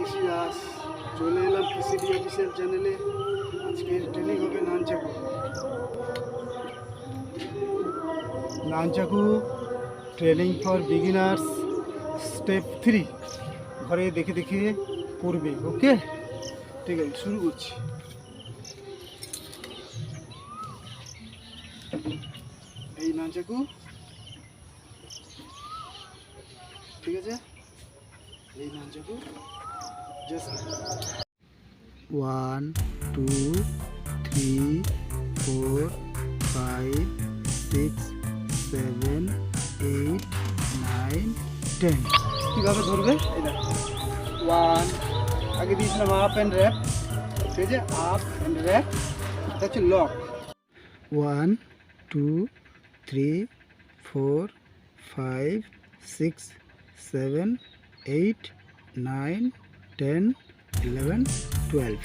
কৃষি দাস চলে এলাম পিসিডি অফিসিয়াল চ্যানেলে। আজকের ট্রেনিং হবে nunchaku training for beginners step 3 ঘরে দেখে দেখে পড়বে। ওকে, ঠিক আছে, শুরু করছি। এই নানচাকু, ঠিক আছে, এই নানচাকু জাস্ট 1 2 3 4 5 6 7 8 9 10 কীভাবে ধরবে? এই দেখো, 1 আগে দিয়েছিলাম আপ অ্যান্ড র্যাপ, ঠিক আছে, আপ অ্যান্ড র্যাপ, এটা হচ্ছে লক। 1 2 3 4 5 6 7 8 9 10 11 12।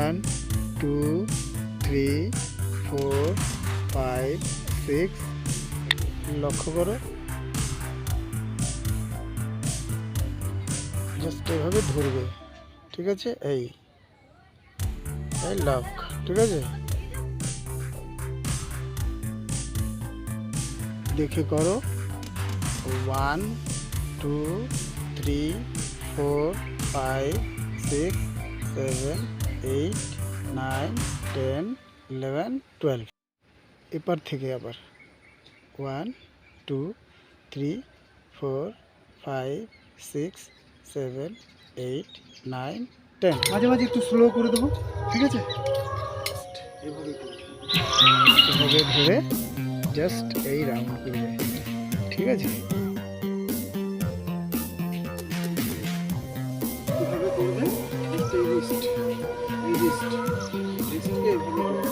1 2 3 4 5 6, লক্ষ্য করো, জাস্ট এভাবে ধরবে, ঠিক আছে, এই লক, ঠিক আছে, দেখে করো। 1 2 3 4 5 6 7 8 9 10 11 12। এপার থেকে আবার 1 2 3 4 5 6 7 8 9 10। মাঝে মাঝে একটু স্লো করে দেবো, ঠিক আছে, এভাবে ধরে জাস্ট এই রাউন্ড করবে, ঠিক আছে, এভাবে করবে। এই রিস্টকে এভাবে করবে।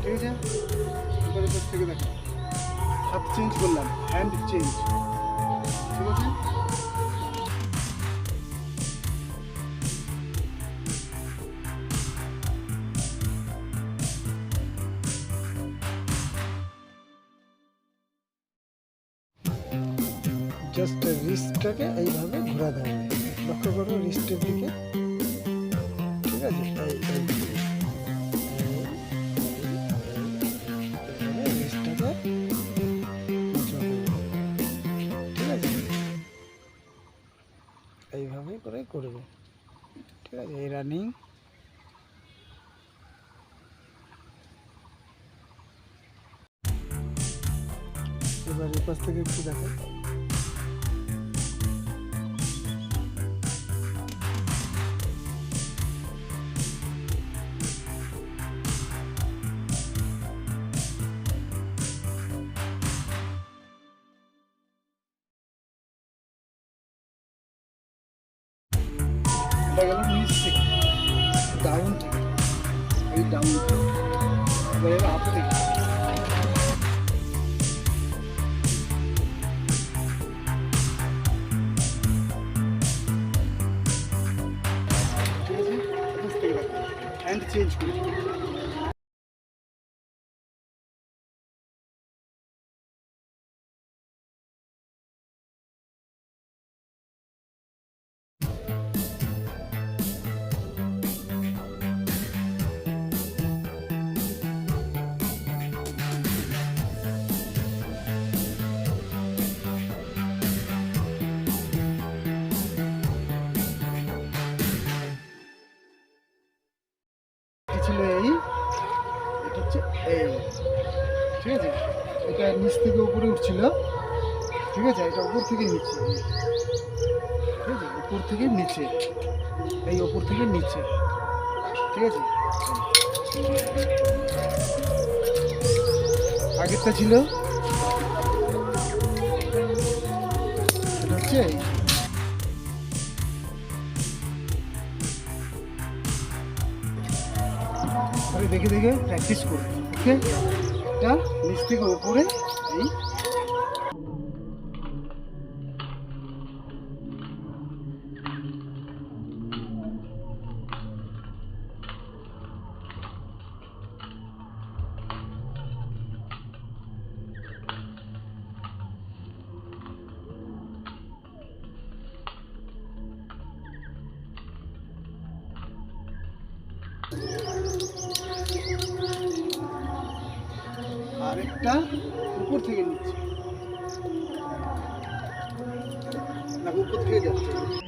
ঠিক আছে, এবার উপর থেকে দেখো, হাত চেঞ্জ করলাম, হ্যান্ড চেঞ্জ, ঠিক আছে, জাস্ট রিস্টটাকে এইভাবে ঘোরা দেওয়া, লক্ষ্য করো রিস্টের দিকে, ঠিক আছে, এইভাবে করে করবে, ঠিক আছে, এই রানিং। এবার এই পাশ থেকে একটু দেখো, এটা গেল নিচ থেকে, ডাউন থেকে, এই ডাউন থেকে, এবার এলো আপ থেকে, ঠিক আছে, এপাশ থেকে দেখো, হ্যান্ড চেঞ্জ করে, ছিল এই, এটা হচ্ছে এই, ঠিক আছে, এটা নিচ থেকে উপরে উঠছিল, ঠিক আছে, এটা উপর থেকে নিচে, ঠিক আছে, উপর থেকে নিচে, এই উপর থেকে নিচে, ঠিক আছে। আগেরটা ছিল এটা হচ্ছে এই। পরে দেখে দেখে প্র্যাকটিস করবে, ওকে? এটা নিচ থেকে উপরে এই আরেকটা উপর থেকে নিচ্ছে না, উপর থেকে যাচ্ছে।